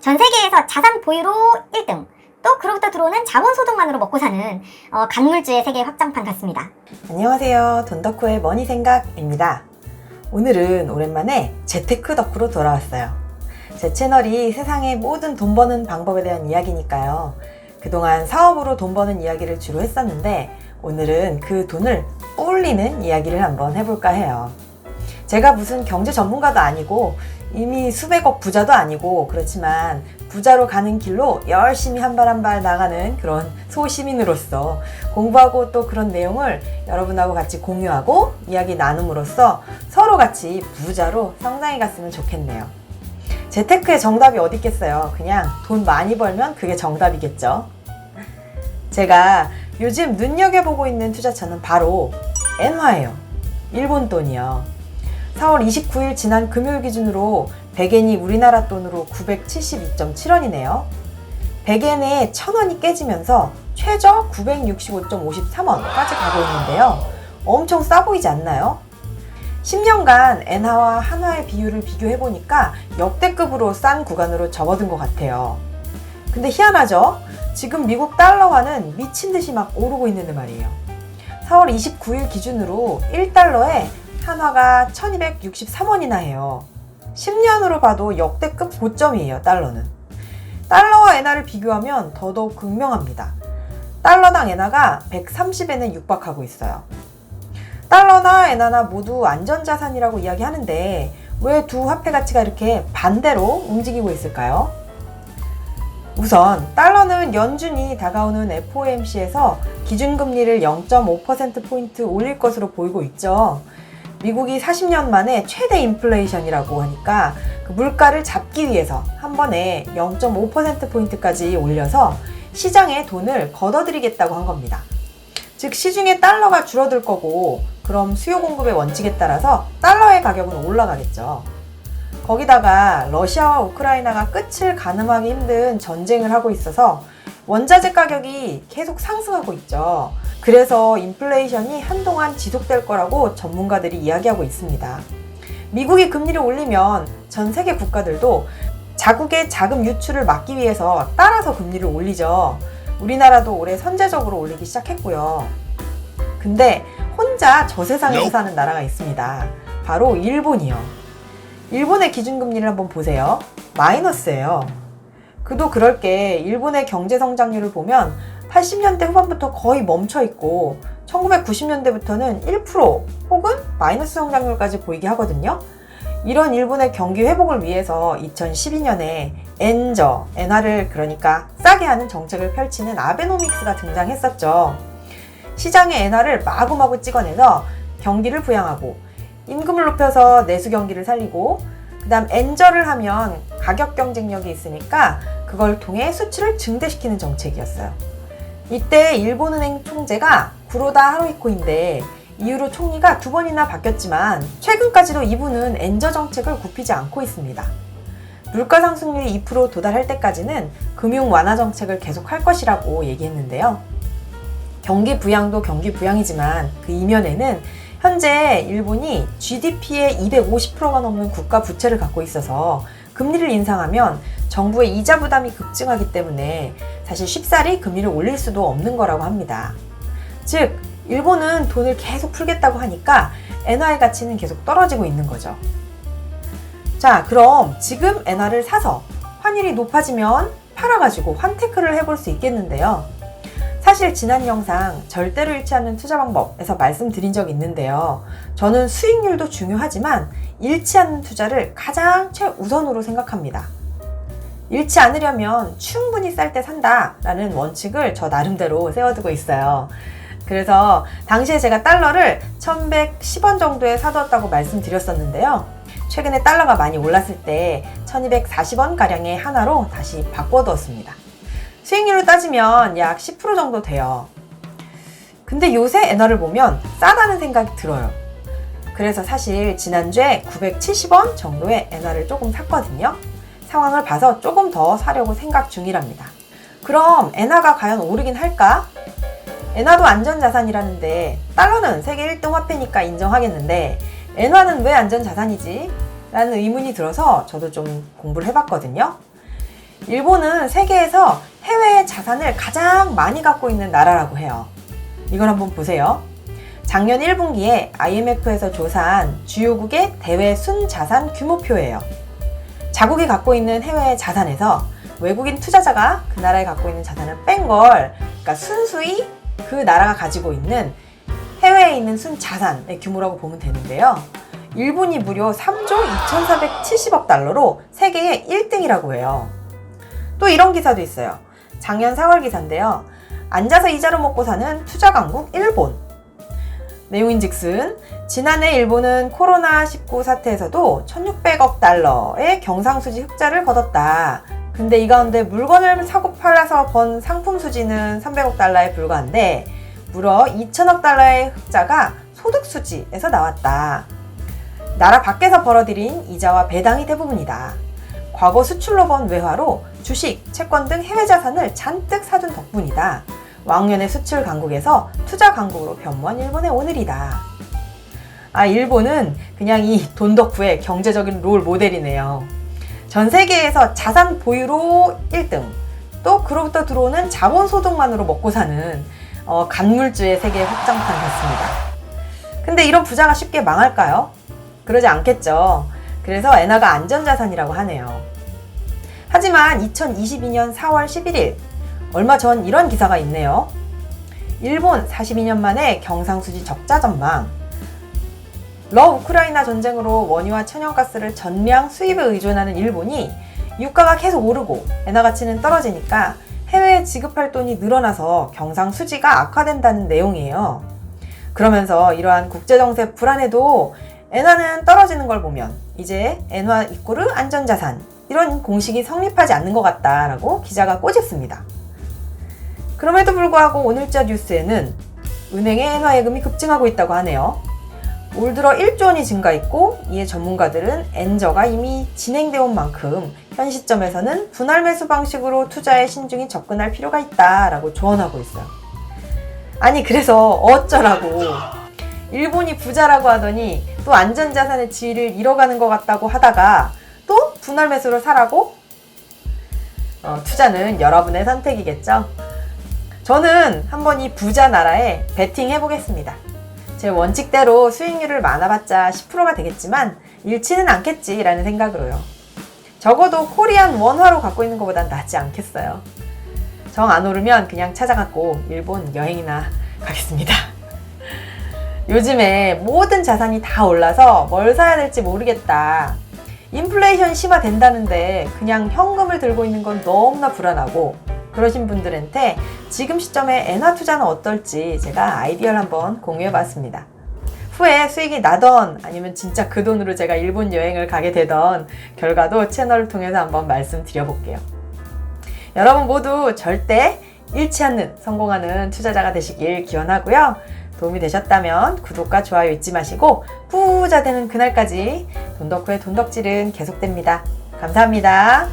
전 세계에서 자산 보유로 1등, 또 그로부터 들어오는 자본소득만으로 먹고 사는 간물주의 세계 확장판 같습니다. 안녕하세요. 돈덕후의 머니생각입니다. 오늘은 오랜만에 재테크 덕후로 돌아왔어요. 제 채널이 세상의 모든 돈 버는 방법에 대한 이야기니까요. 그동안 사업으로 돈 버는 이야기를 주로 했었는데 오늘은 그 돈을 올리는 이야기를 한번 해볼까 해요. 제가 무슨 경제 전문가도 아니고 이미 수백억 부자도 아니고 그렇지만 부자로 가는 길로 열심히 한 발 한 발 나가는 그런 소시민으로서 공부하고 또 그런 내용을 여러분하고 같이 공유하고 이야기 나눔으로써 서로 같이 부자로 성장해 갔으면 좋겠네요. 재테크의 정답이 어디 있겠어요. 그냥 돈 많이 벌면 그게 정답이겠죠. 제가 요즘 눈여겨보고 있는 투자처는 바로 엔화예요. 일본 돈이요. 4월 29일 지난 금요일 기준으로 100엔이 우리나라 돈으로 972.7원이네요. 100엔에 1000원이 깨지면서 최저 965.53원까지 가고 있는데요. 엄청 싸 보이지 않나요? 10년간 엔화와 한화의 비율을 비교해보니까 역대급으로 싼 구간으로 접어든 것 같아요. 근데 희한하죠? 지금 미국 달러화는 미친듯이 막 오르고 있는데 말이에요. 4월 29일 기준으로 1달러에 한화가 1263원이나 해요. 10년으로 봐도 역대급 고점이에요. 달러는. 달러와 엔화를 비교하면 더더욱 극명합니다. 달러당 엔화가 130엔에 육박하고 있어요. 달러나 엔화나 모두 안전자산이라고 이야기하는데 왜 두 화폐 가치가 이렇게 반대로 움직이고 있을까요? 우선 달러는 연준이 다가오는 FOMC에서 기준금리를 0.5%포인트 올릴 것으로 보이고 있죠. 미국이 40년 만에 최대 인플레이션이라고 하니까 그 물가를 잡기 위해서 한 번에 0.5%포인트까지 올려서 시장에 돈을 걷어들이겠다고 한 겁니다. 즉 시중에 달러가 줄어들 거고 그럼 수요 공급의 원칙에 따라서 달러의 가격은 올라가겠죠. 거기다가 러시아와 우크라이나가 끝을 가늠하기 힘든 전쟁을 하고 있어서 원자재 가격이 계속 상승하고 있죠. 그래서 인플레이션이 한동안 지속될 거라고 전문가들이 이야기하고 있습니다. 미국이 금리를 올리면 전 세계 국가들도 자국의 자금 유출을 막기 위해서 따라서 금리를 올리죠. 우리나라도 올해 선제적으로 올리기 시작했고요. 근데 혼자 저 세상에서 사는 나라가 있습니다. 바로 일본이요. 일본의 기준금리를 한번 보세요. 마이너스예요. 그도 그럴 게 일본의 경제 성장률을 보면 80년대 후반부터 거의 멈춰있고 1990년대부터는 1% 혹은 마이너스 성장률까지 보이게 하거든요. 이런 일본의 경기 회복을 위해서 2012년에 엔화를 그러니까 싸게 하는 정책을 펼치는 아베노믹스가 등장했었죠. 시장의 엔화를 마구마구 찍어내서 경기를 부양하고 임금을 높여서 내수 경기를 살리고 그 다음 엔저를 하면 가격 경쟁력이 있으니까 그걸 통해 수출을 증대시키는 정책이었어요. 이때 일본은행 총재가 구로다 하루히코인데 이후로 총리가 2번이나 바뀌었지만 최근까지도 이분은 엔저 정책을 굽히지 않고 있습니다. 물가 상승률이 2% 도달할 때까지는 금융 완화 정책을 계속할 것이라고 얘기했는데요. 경기 부양도 경기 부양이지만 그 이면에는 현재 일본이 GDP의 250%가 넘는 국가 부채를 갖고 있어서 금리를 인상하면 정부의 이자 부담이 급증하기 때문에 사실 쉽사리 금리를 올릴 수도 없는 거라고 합니다. 즉, 일본은 돈을 계속 풀겠다고 하니까 엔화의 가치는 계속 떨어지고 있는 거죠. 자, 그럼 지금 엔화를 사서 환율이 높아지면 팔아가지고 환테크를 해볼 수 있겠는데요. 사실 지난 영상 절대로 잃지 않는 투자 방법에서 말씀드린 적이 있는데요. 저는 수익률도 중요하지만 잃지 않는 투자를 가장 최우선으로 생각합니다. 잃지 않으려면 충분히 쌀 때 산다 라는 원칙을 저 나름대로 세워두고 있어요. 그래서 당시에 제가 달러를 1110원 정도에 사두었다고 말씀드렸었는데요. 최근에 달러가 많이 올랐을 때 1240원 가량의 한화로 다시 바꿔두었습니다. 수익률로 따지면 약 10% 정도 돼요. 근데 요새 엔화를 보면 싸다는 생각이 들어요. 그래서 사실 지난주에 970원 정도의 엔화를 조금 샀거든요. 상황을 봐서 조금 더 사려고 생각 중이랍니다. 그럼 엔화가 과연 오르긴 할까? 엔화도 안전자산이라는데 달러는 세계 1등 화폐니까 인정하겠는데 엔화는 왜 안전자산이지? 라는 의문이 들어서 저도 좀 공부를 해봤거든요. 일본은 세계에서 해외 자산을 가장 많이 갖고 있는 나라라고 해요. 이걸 한번 보세요. 작년 1분기에 IMF에서 조사한 주요국의 대외 순자산 규모표예요. 자국이 갖고 있는 해외 자산에서 외국인 투자자가 그 나라에 갖고 있는 자산을 뺀 걸, 그러니까 순수히 그 나라가 가지고 있는 해외에 있는 순자산의 규모라고 보면 되는데요. 일본이 무려 3조 2,470억 달러로 세계의 1등이라고 해요. 또 이런 기사도 있어요. 작년 4월 기사인데요. 앉아서 이자로 먹고 사는 투자 강국 일본. 내용인즉슨 지난해 일본은 코로나19 사태에서도 1,600억 달러의 경상수지 흑자를 거뒀다. 근데 이 가운데 물건을 사고 팔아서 번 상품 수지는 300억 달러에 불과한데 무려 2천억 달러의 흑자가 소득 수지에서 나왔다. 나라 밖에서 벌어들인 이자와 배당이 대부분이다. 과거 수출로 번 외화로 주식, 채권 등 해외 자산을 잔뜩 사둔 덕분이다. 왕년의 수출 강국에서 투자 강국으로 변모한 일본의 오늘이다. 일본은 그냥 이 돈 덕후의 경제적인 롤 모델이네요. 전 세계에서 자산 보유로 1등, 또 그로부터 들어오는 자본 소득만으로 먹고 사는 간물주의 세계 확장판 같습니다. 근데 이런 부자가 쉽게 망할까요? 그러지 않겠죠. 그래서 엔화가 안전자산이라고 하네요. 하지만 2022년 4월 11일, 얼마 전 이런 기사가 있네요. 일본 42년 만에 경상수지 적자 전망. 우크라이나 전쟁으로 원유와 천연가스를 전량 수입에 의존하는 일본이 유가가 계속 오르고 엔화 가치는 떨어지니까 해외에 지급할 돈이 늘어나서 경상수지가 악화된다는 내용이에요. 그러면서 이러한 국제정세 불안에도 엔화는 떨어지는 걸 보면 이제 엔화 이꼬르 안전자산, 이런 공식이 성립하지 않는 것 같다라고 기자가 꼬집습니다. 그럼에도 불구하고 오늘자 뉴스에는 은행의 엔화 예금이 급증하고 있다고 하네요. 올 들어 1조 원이 증가했고, 이에 전문가들은 엔저가 이미 진행되어 온 만큼 현 시점에서는 분할 매수 방식으로 투자에 신중히 접근할 필요가 있다라고 조언하고 있어요. 그래서 어쩌라고. 일본이 부자라고 하더니 또 안전자산의 지위를 잃어가는 것 같다고 하다가 또 분할 매수로 사라고? 투자는 여러분의 선택이겠죠? 저는 한번 이 부자 나라에 베팅 해보겠습니다. 제 원칙대로 수익률을 많아봤자 10%가 되겠지만 잃지는 않겠지라는 생각으로요. 적어도 코리안 원화로 갖고 있는 것보단 낫지 않겠어요. 정 안 오르면 그냥 찾아갖고 일본 여행이나 가겠습니다. 요즘에 모든 자산이 다 올라서 뭘 사야 될지 모르겠다. 인플레이션 심화된다는데 그냥 현금을 들고 있는 건 너무나 불안하고, 그러신 분들한테 지금 시점에 엔화 투자는 어떨지 제가 아이디어를 한번 공유해봤습니다. 후에 수익이 나던 아니면 진짜 그 돈으로 제가 일본 여행을 가게 되던 결과도 채널을 통해서 한번 말씀드려볼게요. 여러분 모두 절대 잃지 않는 성공하는 투자자가 되시길 기원하고요. 도움이 되셨다면 구독과 좋아요 잊지 마시고 부자 되는 그날까지 돈덕후의 돈덕질은 계속됩니다. 감사합니다.